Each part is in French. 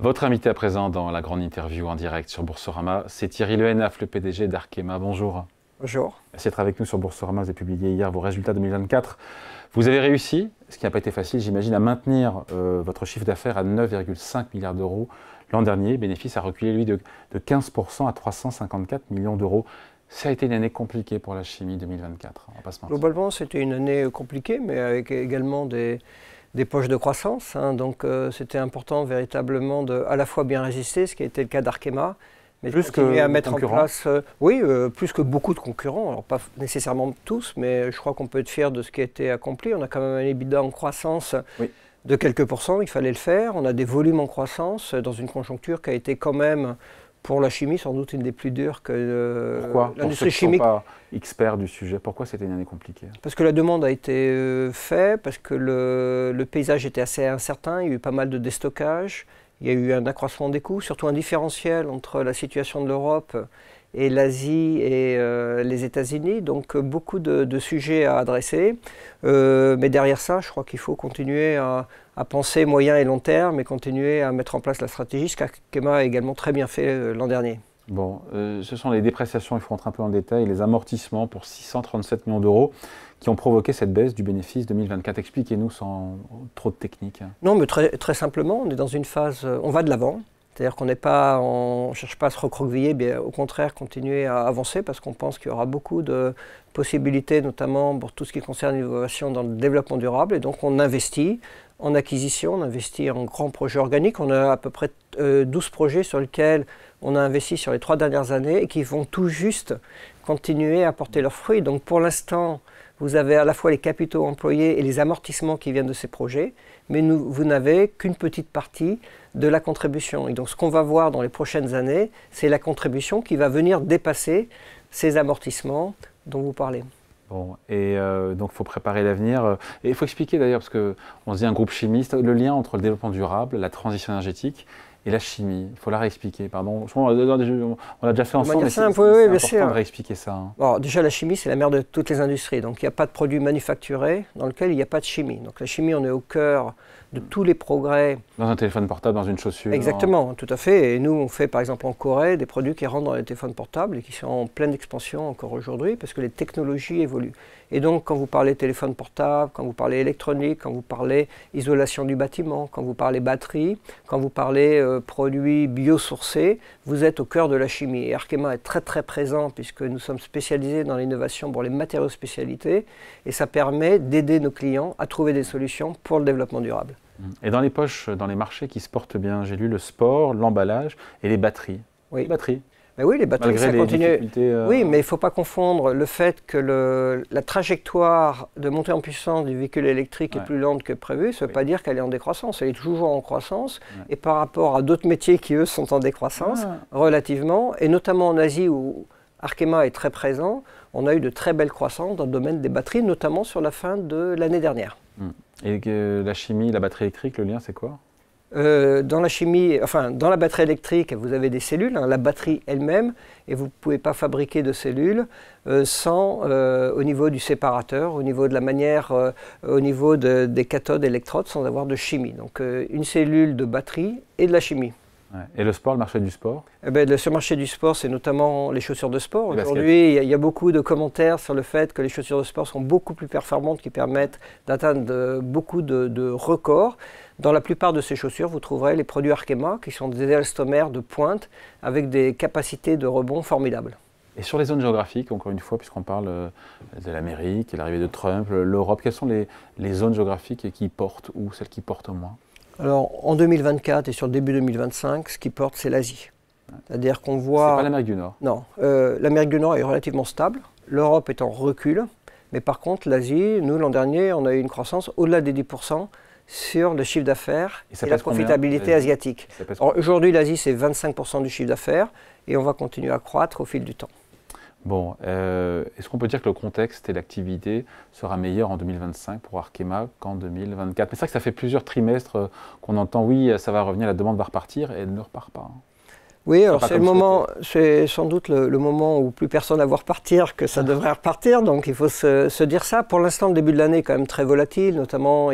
Votre invité à présent dans la grande interview en direct sur Boursorama, c'est Thierry Le Hénaff, le PDG d'Arkema. Bonjour. Bonjour. Merci d'être avec nous sur Boursorama. Vous avez publié hier vos résultats 2024. Vous avez réussi, ce qui n'a pas été facile, j'imagine, à maintenir votre chiffre d'affaires à 9,5 milliards d'euros l'an dernier. Bénéfice a reculé, lui, de 15% à 354 millions d'euros. Ça a été une année compliquée pour la chimie 2024, on va pas se mentir. Globalement, c'était une année compliquée, mais avec également des poches de croissance. Donc c'était important véritablement de à la fois bien résister, ce qui a été le cas d'Arkema, mais plus de continuer que à mettre en place, plus que beaucoup de concurrents, alors pas nécessairement tous, mais je crois qu'on peut être fier de ce qui a été accompli. On a quand même un EBITDA en croissance de quelques pourcents, il fallait le faire. On a des volumes en croissance dans une conjoncture qui a été quand même, pour la chimie, sans doute une des plus dures que l'industrie chimique. Pourquoi? Pour ceux qui ne sont pas experts du sujet, pourquoi c'était une année compliquée? Parce que la demande a été faite, parce que le paysage était assez incertain, il y a eu pas mal de déstockage, il y a eu un accroissement des coûts, surtout un différentiel entre la situation de l'Europe et l'Asie et les États-Unis, donc beaucoup de sujets à adresser. Mais derrière ça, je crois qu'il faut continuer à penser moyen et long terme et continuer à mettre en place la stratégie, ce qu'Arkema a également très bien fait l'an dernier. Bon, ce sont les dépréciations, il faut rentrer un peu en détail, les amortissements pour 637 millions d'euros qui ont provoqué cette baisse du bénéfice 2024. Expliquez-nous sans trop de technique. Non, mais très simplement, on est dans une phase, on va de l'avant. C'est-à-dire qu'on ne cherche pas à se recroqueviller, mais au contraire continuer à avancer parce qu'on pense qu'il y aura beaucoup de possibilités, notamment pour tout ce qui concerne l'innovation dans le développement durable. Et donc on investit en acquisition, on investit en grands projets organiques. On a à peu près 12 projets sur lesquels on a investi sur les 3 dernières années et qui vont tout juste continuer à porter leurs fruits. Donc pour l'instant, vous avez à la fois les capitaux employés et les amortissements qui viennent de ces projets, mais vous n'avez qu'une petite partie de la contribution. Et donc ce qu'on va voir dans les prochaines années, c'est la contribution qui va venir dépasser ces amortissements dont vous parlez. Bon, et donc il faut préparer l'avenir. Et il faut expliquer d'ailleurs, parce qu'on se dit un groupe chimiste, le lien entre le développement durable, la transition énergétique et la chimie. Il faut la réexpliquer, pardon. On l'a déjà fait ensemble, mais c'est important de réexpliquer ça. Bon, déjà, la chimie, c'est la mère de toutes les industries. Donc, il n'y a pas de produit manufacturé dans lequel il n'y a pas de chimie. Donc, la chimie, on est au cœur de tous les progrès. Dans un téléphone portable, dans une chaussure. Exactement, tout à fait. Et nous, on fait, par exemple, en Corée, des produits qui rentrent dans les téléphones portables et qui sont en pleine expansion encore aujourd'hui parce que les technologies évoluent. Et donc, quand vous parlez téléphone portable, quand vous parlez électronique, quand vous parlez isolation du bâtiment, quand vous parlez batterie, quand vous parlez produits biosourcés, vous êtes au cœur de la chimie. Et Arkema est très présent puisque nous sommes spécialisés dans l'innovation pour les matériaux spécialités et ça permet d'aider nos clients à trouver des solutions pour le développement durable. Et dans les poches, dans les marchés qui se portent bien, j'ai lu le sport, l'emballage et les batteries. Oui. Les batteries. Mais oui, les batteries, malgré ça continue. Oui, mais il ne faut pas confondre le fait que la trajectoire de montée en puissance du véhicule électrique est plus lente que prévu. Ça ne veut pas dire qu'elle est en décroissance. Elle est toujours en croissance. Et par rapport à d'autres métiers qui, eux, sont en décroissance, relativement, et notamment en Asie où Arkema est très présent, on a eu de très belles croissances dans le domaine des batteries, notamment sur la fin de l'année dernière. Et la chimie, la batterie électrique, le lien, c'est quoi ? Dans la chimie, enfin dans la batterie électrique, vous avez des cellules, la batterie elle-même, et vous ne pouvez pas fabriquer de cellules sans, au niveau du séparateur, au niveau de la manière, au niveau des cathodes électrodes, sans avoir de chimie. Donc une cellule de batterie et de la chimie. Ouais. Et le sport, le marché du sport? Ce marché du sport, c'est notamment les chaussures de sport. Aujourd'hui, il y a beaucoup de commentaires sur le fait que les chaussures de sport sont beaucoup plus performantes, qui permettent d'atteindre beaucoup de records. Dans la plupart de ces chaussures, vous trouverez les produits Arkema, qui sont des élastomères de pointe avec des capacités de rebond formidables. Et sur les zones géographiques, encore une fois, puisqu'on parle de l'Amérique et l'arrivée de Trump, l'Europe, quelles sont les zones géographiques qui portent, ou celles qui portent moins? Alors, en 2024 et sur le début 2025, ce qui porte, c'est l'Asie. C'est-à-dire qu'on voit... C'est pas l'Amérique du Nord? Non. L'Amérique du Nord est relativement stable. L'Europe est en recul. Mais par contre, l'Asie, nous, l'an dernier, on a eu une croissance au-delà des 10% sur le chiffre d'affaires et la profitabilité asiatique. Aujourd'hui, l'Asie, c'est 25% du chiffre d'affaires et on va continuer à croître au fil du temps. Bon, est-ce qu'on peut dire que le contexte et l'activité sera meilleur en 2025 pour Arkema qu'en 2024? Mais c'est vrai que ça fait plusieurs trimestres qu'on entend, oui, ça va revenir, la demande va repartir, et elle ne repart pas. Oui, alors c'est sans doute le moment où plus personne ne va repartir que ça devrait repartir, donc il faut se dire ça. Pour l'instant, le début de l'année est quand même très volatile, notamment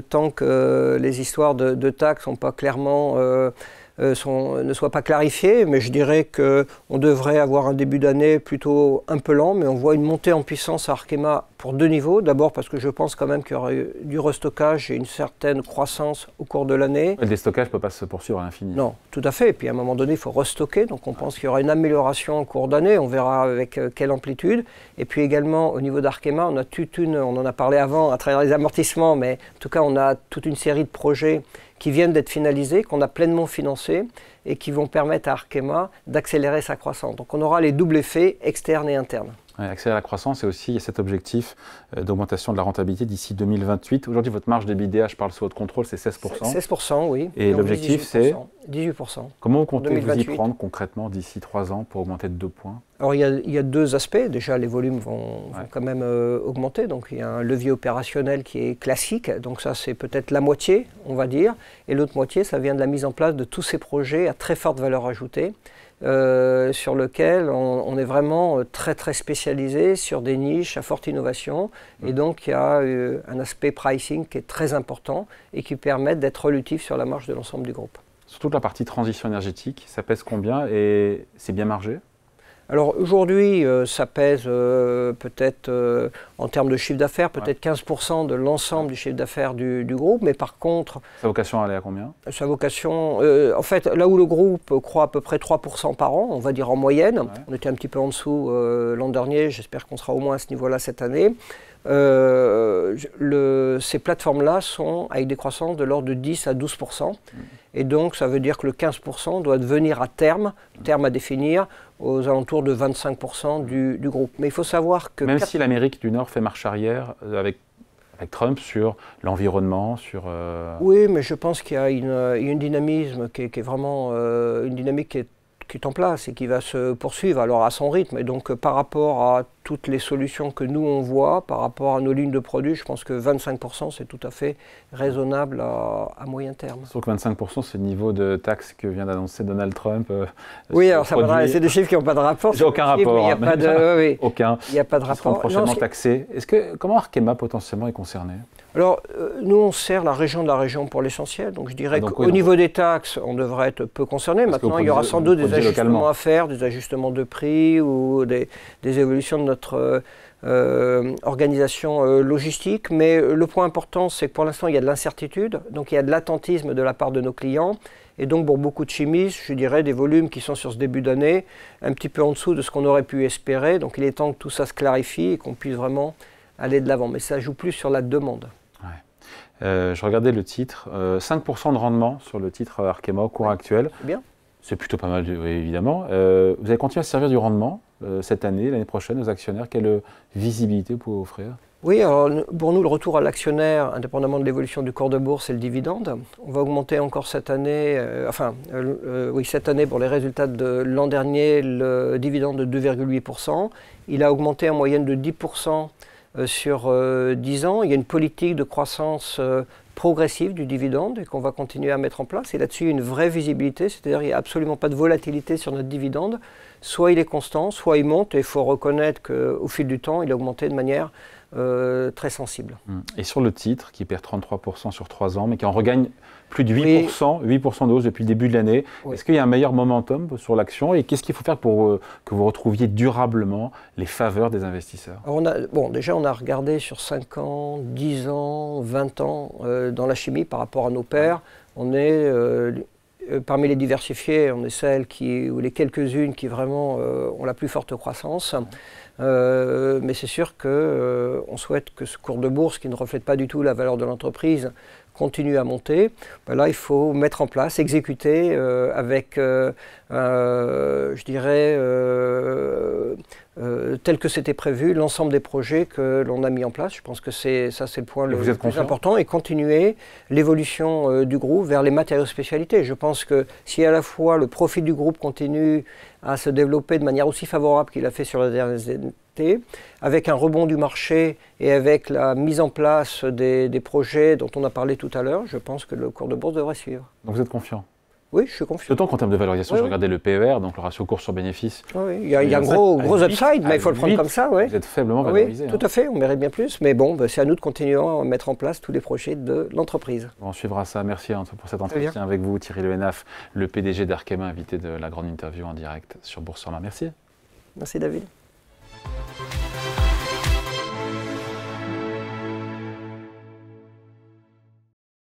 tant que les histoires de taxes sont pas clairement, ne soient pas clarifiées, mais je dirais qu'on devrait avoir un début d'année plutôt un peu lent, mais on voit une montée en puissance à Arkema pour 2 niveaux. D'abord parce que je pense quand même qu'il y aura du restockage et une certaine croissance au cours de l'année. Le déstockage ne peut pas se poursuivre à l'infini. Non, tout à fait. Et puis à un moment donné, il faut restocker. Donc on pense qu'il y aura une amélioration en cours d'année. On verra avec quelle amplitude. Et puis également, au niveau d'Arkema, on en a parlé avant à travers les amortissements, mais en tout cas, on a toute une série de projets qui viennent d'être finalisés, qu'on a pleinement financés et qui vont permettre à Arkema d'accélérer sa croissance. Donc on aura les doubles effets externes et internes. Ouais, accélérer la croissance et aussi il y a cet objectif d'augmentation de la rentabilité d'ici 2028. Aujourd'hui, votre marge d'EBITDA, je parle sous votre contrôle, c'est 16%. 16%, oui. Et l'objectif, c'est 18%. Comment vous comptez vous y prendre concrètement d'ici 3 ans pour augmenter de 2 points? Alors il y a 2 aspects. Déjà, les volumes vont quand même augmenter. Donc il y a un levier opérationnel qui est classique. Donc ça, c'est peut-être la moitié, on va dire. Et l'autre moitié, ça vient de la mise en place de tous ces projets à très forte valeur ajoutée. Sur lequel on est vraiment très très spécialisé sur des niches à forte innovation et donc il y a un aspect pricing qui est très important et qui permet d'être relatif sur la marge de l'ensemble du groupe. Surtout la partie transition énergétique, ça pèse combien et c'est bien margé? Alors aujourd'hui, ça pèse peut-être en termes de chiffre d'affaires, peut-être 15% de l'ensemble du chiffre d'affaires du groupe, mais par contre... Sa vocation, elle est à combien? Sa vocation, en fait, là où le groupe croît à peu près 3% par an, on va dire en moyenne, on était un petit peu en dessous l'an dernier, j'espère qu'on sera au moins à ce niveau-là cette année. Ces plateformes-là sont avec des croissances de l'ordre de 10 à 12%. Et donc, ça veut dire que le 15% doit devenir à terme à définir, aux alentours de 25% du groupe. Mais il faut savoir que... Même si l'Amérique du Nord fait marche arrière avec Trump sur l'environnement, sur... Oui, mais je pense qu'il y a une dynamisme qui est vraiment une dynamique qui est en place et qui va se poursuivre alors à son rythme. Et donc par rapport à toutes les solutions que nous on voit, par rapport à nos lignes de produits, je pense que 25% c'est tout à fait raisonnable à moyen terme. Sauf que 25% c'est le niveau de taxe que vient d'annoncer Donald Trump. Oui, alors c'est des chiffres qui n'ont pas de rapport. J'ai aucun rapport. Il n'y a pas de, aucun. Il n'y a pas de Ils seront rapport. prochainement taxés. Comment Arkema potentiellement est concerné? Alors, nous, on sert la région pour l'essentiel. Donc, je dirais qu'au niveau des taxes, on devrait être peu concerné. Maintenant, il y aura sans doute des ajustements à faire, des ajustements de prix ou des évolutions de notre organisation logistique. Mais le point important, c'est que pour l'instant, il y a de l'incertitude. Donc, il y a de l'attentisme de la part de nos clients. Et donc, pour beaucoup de chimistes, je dirais des volumes qui sont sur ce début d'année, un petit peu en dessous de ce qu'on aurait pu espérer. Donc, il est temps que tout ça se clarifie et qu'on puisse vraiment aller de l'avant. Mais ça joue plus sur la demande. Je regardais le titre, 5% de rendement sur le titre Arkema au cours actuel. C'est bien. C'est plutôt pas mal, évidemment. Vous allez continuer à servir du rendement cette année, l'année prochaine aux actionnaires. Quelle visibilité vous pouvez offrir? Oui, alors pour nous, le retour à l'actionnaire, indépendamment de l'évolution du cours de bourse, c'est le dividende. On va augmenter encore cette année, cette année pour les résultats de l'an dernier, le dividende de 2,8%. Il a augmenté en moyenne de 10% sur 10 ans. Il y a une politique de croissance progressive du dividende et qu'on va continuer à mettre en place. Et là-dessus, il y a une vraie visibilité, c'est-à-dire qu'il n'y a absolument pas de volatilité sur notre dividende. Soit il est constant, soit il monte, et il faut reconnaître qu'au fil du temps, il a augmenté de manière très sensible. Et sur le titre, qui perd 33% sur 3 ans, mais qui en regagne plus de 8%, 8% de hausse depuis le début de l'année, est-ce qu'il y a un meilleur momentum sur l'action et qu'est-ce qu'il faut faire pour que vous retrouviez durablement les faveurs des investisseurs? Alors déjà, on a regardé sur 5 ans, 10 ans, 20 ans dans la chimie par rapport à nos pairs. On est... parmi les diversifiés, on est celles ou les quelques-unes qui vraiment ont la plus forte croissance. Mais c'est sûr qu'on souhaite que ce cours de bourse, qui ne reflète pas du tout la valeur de l'entreprise, continue à monter. Là, il faut mettre en place, exécuter avec, je dirais, tel que c'était prévu, l'ensemble des projets que l'on a mis en place. Je pense que c'est le point le plus important, et continuer l'évolution du groupe vers les matériaux spécialités. Je pense que si à la fois le profit du groupe continue à se développer de manière aussi favorable qu'il a fait sur les dernières années, avec un rebond du marché et avec la mise en place des projets dont on a parlé tout à l'heure, je pense que le cours de bourse devrait suivre. Donc vous êtes confiant? Oui, je suis confiant. D'autant qu'en termes de valorisation, je regardais le PER, donc le ratio cours sur bénéfice. Oui, il y a un gros upside, mais il faut le prendre comme ça. Vous êtes faiblement valorisé. Oui, tout à fait, on mérite bien plus. Mais bon, c'est à nous de continuer à mettre en place tous les projets de l'entreprise. On suivra ça. Merci pour cet entretien avec vous, Thierry Lehenaf, le PDG d'Arkema, invité de la grande interview en direct sur Boursorama. Merci. Merci David.